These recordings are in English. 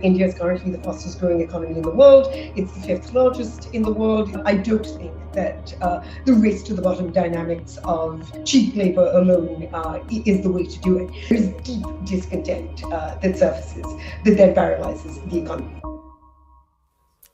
India is currently the fastest growing economy in the world. It's the fifth largest in the world. I don't think that the race to the bottom dynamics of cheap labor alone is the way to do it. There's deep discontent that surfaces that then paralyzes the economy.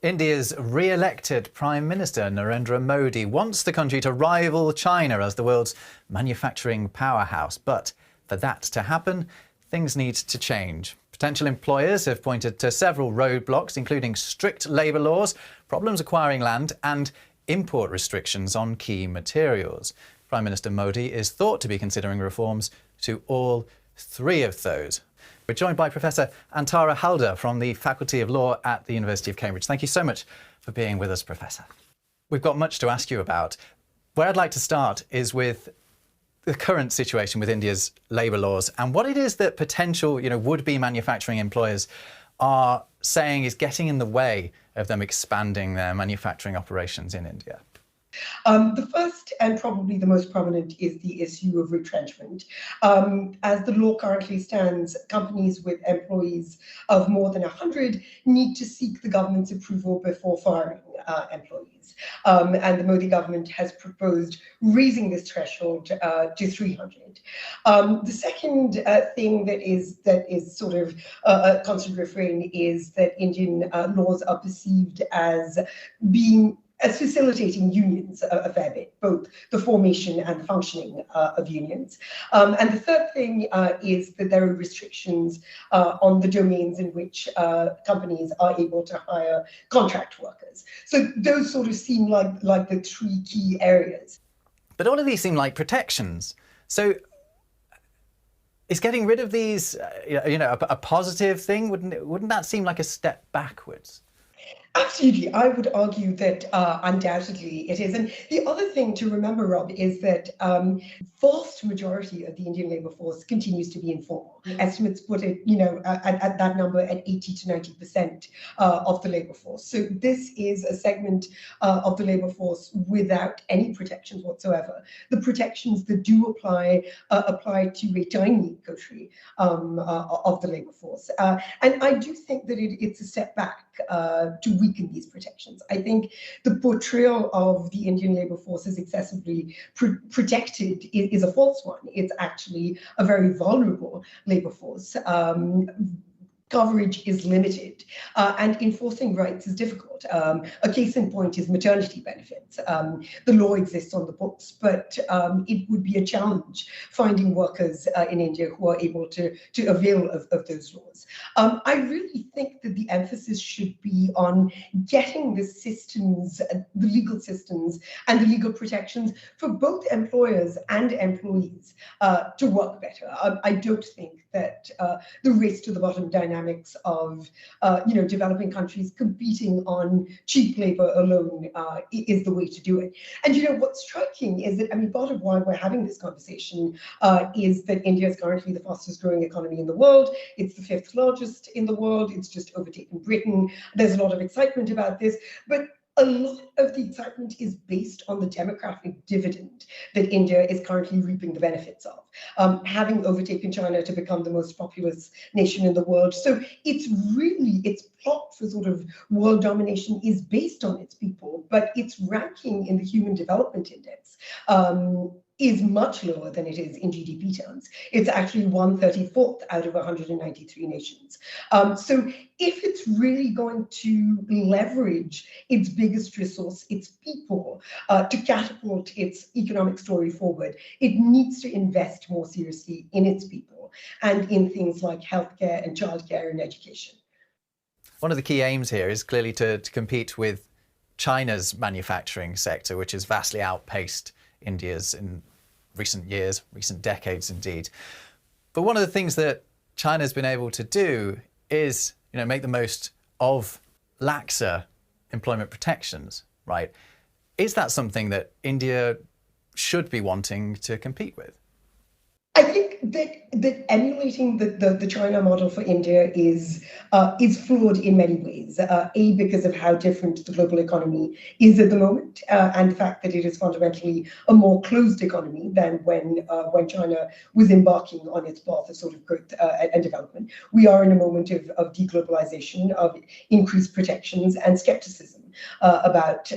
India's re-elected Prime Minister Narendra Modi wants the country to rival China as the world's manufacturing powerhouse. But for that to happen, things need to change. Potential employers have pointed to several roadblocks, including strict labour laws, problems acquiring land and import restrictions on key materials. Prime Minister Modi is thought to be considering reforms to all three of those. We're joined by Professor Antara Haldar from the Faculty of Law at the University of Cambridge. Thank you so much for being with us, Professor. We've got much to ask you about. Where I'd like to start is with the current situation with India's labour laws and what it is that potential, would-be manufacturing employers are saying is getting in the way of them expanding their manufacturing operations in India. The first and probably the most prominent is the issue of retrenchment. As the law currently stands, companies with employees of more than 100 need to seek the government's approval before firing employees. And the Modi government has proposed raising this threshold to 300. The second thing that is sort of a constant refrain is that Indian laws are perceived as facilitating unions a fair bit, both the formation and functioning of unions. And the third thing is that there are restrictions on the domains in which companies are able to hire contract workers. So those sort of seem like the three key areas. But all of these seem like protections. So is getting rid of these, a positive thing? Wouldn't that seem like a step backwards? Absolutely. I would argue that undoubtedly it is. And the other thing to remember, Rob, is that vast majority of the Indian labour force continues to be informal. Estimates put it, at that number at 80 to 90% of the labour force. So this is a segment of the labour force without any protections whatsoever. The protections that do apply to a tiny coterie of the labour force. And I do think that it's a step back to weaken these protections. I think the portrayal of the Indian labour force as excessively protected is a false one. It's actually a very vulnerable labour force. Coverage is limited and enforcing rights is difficult. A case in point is maternity benefits. The law exists on the books, but it would be a challenge finding workers in India who are able to avail of those laws. I really think that the emphasis should be on getting the systems, the legal systems and the legal protections for both employers and employees to work better. I don't think that the race to the bottom dynamics of developing countries competing on cheap labor alone is the way to do it. And what's striking is that part of why we're having this conversation is that India is currently the fastest growing economy in the world. It's the fifth largest in the world. It's just overtaken Britain. There's a lot of excitement about this, but a lot of the excitement is based on the demographic dividend that India is currently reaping the benefits of, having overtaken China to become the most populous nation in the world. So its plot for sort of world domination is based on its people, but its ranking in the Human Development Index is much lower than it is in GDP terms. It's actually 134th out of 193 nations. So if it's really going to leverage its biggest resource, its people, to catapult its economic story forward, it needs to invest more seriously in its people and in things like healthcare and childcare and education. One of the key aims here is clearly to compete with China's manufacturing sector, which has vastly outpaced India's in recent years, recent decades indeed. But one of the things that China's been able to do is, make the most of laxer employment protections, right? Is that something that India should be wanting to compete with? I think that emulating the China model for India is flawed in many ways. Because of how different the global economy is at the moment, and the fact that it is fundamentally a more closed economy than when China was embarking on its path of sort of growth and development. We are in a moment of deglobalization, of increased protections and skepticism about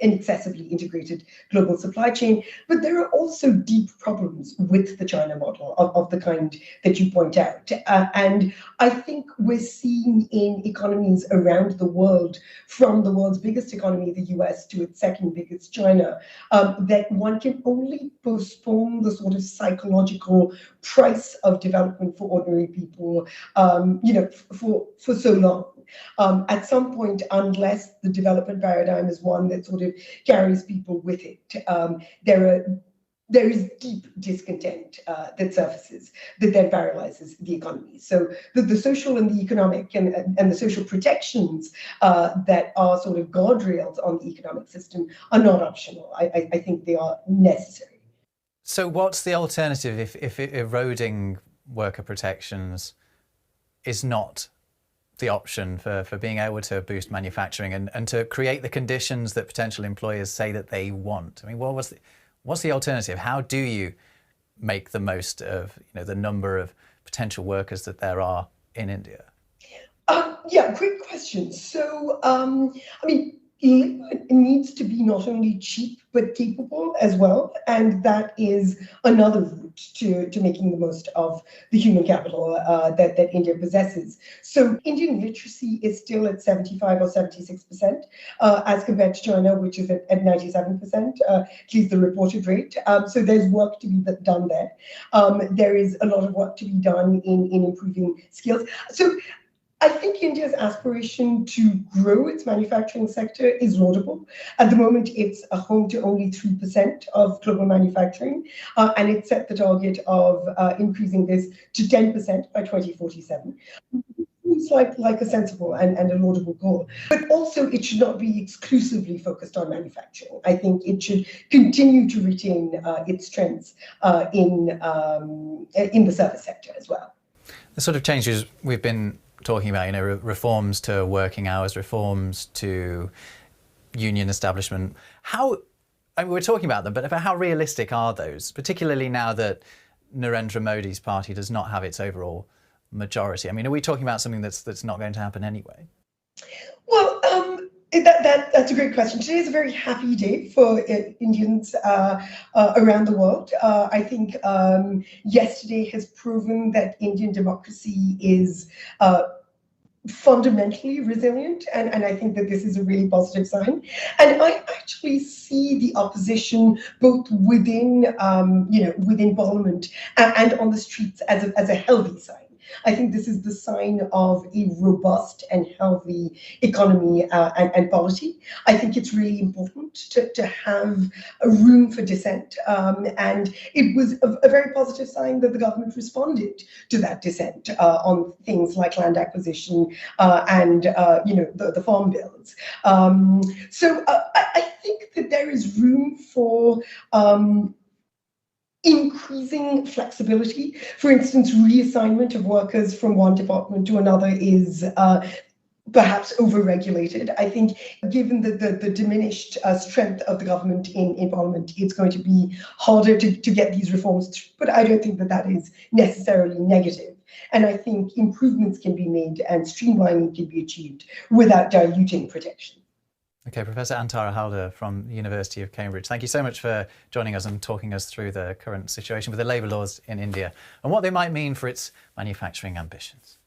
an excessively integrated global supply chain. But there are also deep problems with the China model of the kind that you point out. And I think we're seeing in economies around the world, from the world's biggest economy, the US, to its second biggest, China, that one can only postpone the sort of psychological price of development for ordinary people, for so long. At some point, unless the development paradigm is one that sort of carries people with it, there is deep discontent that surfaces that then paralyzes the economy. So the social and the economic and the social protections that are sort of guardrails on the economic system are not optional. I think they are necessary. So what's the alternative if eroding worker protections is not the option for being able to boost manufacturing and to create the conditions that potential employers say that they want? I mean, what's the alternative? How do you make the most of the number of potential workers that there are in India? Yeah, great question. So, I mean, it needs to be not only cheap but capable as well, and that is another route to making the most of the human capital that India possesses. So Indian literacy is still at 75 or 76%, as compared to China, which is at 97%, at least the reported rate. So there's work to be done there. There is a lot of work to be done in improving skills. So I think India's aspiration to grow its manufacturing sector is laudable. At the moment, it's a home to only 3% of global manufacturing, and it set the target of increasing this to 10% by 2047. Seems like a sensible and a laudable goal. But also, it should not be exclusively focused on manufacturing. I think it should continue to retain its strengths in the service sector as well. The sort of changes we've been talking about, reforms to working hours, reforms to union establishment. We're talking about them, but how realistic are those, particularly now that Narendra Modi's party does not have its overall majority? I mean, are we talking about something that's not going to happen anyway? Well, that's a great question. Today is a very happy day for Indians around the world. I think yesterday has proven that Indian democracy is fundamentally resilient, and I think that this is a really positive sign. And I actually see the opposition both within within Parliament and on the streets as a healthy sign. I think this is the sign of a robust and healthy economy and polity. I think it's really important to have a room for dissent. And it was a very positive sign that the government responded to that dissent on things like land acquisition and the farm bills. So I think that there is room for increasing flexibility. For instance, reassignment of workers from one department to another is perhaps over-regulated. I think given the diminished strength of the government in Parliament, it's going to be harder to get these reforms through, but I don't think that is necessarily negative. And I think improvements can be made and streamlining can be achieved without diluting protection. Okay, Professor Antara Haldar from the University of Cambridge, thank you so much for joining us and talking us through the current situation with the labour laws in India and what they might mean for its manufacturing ambitions.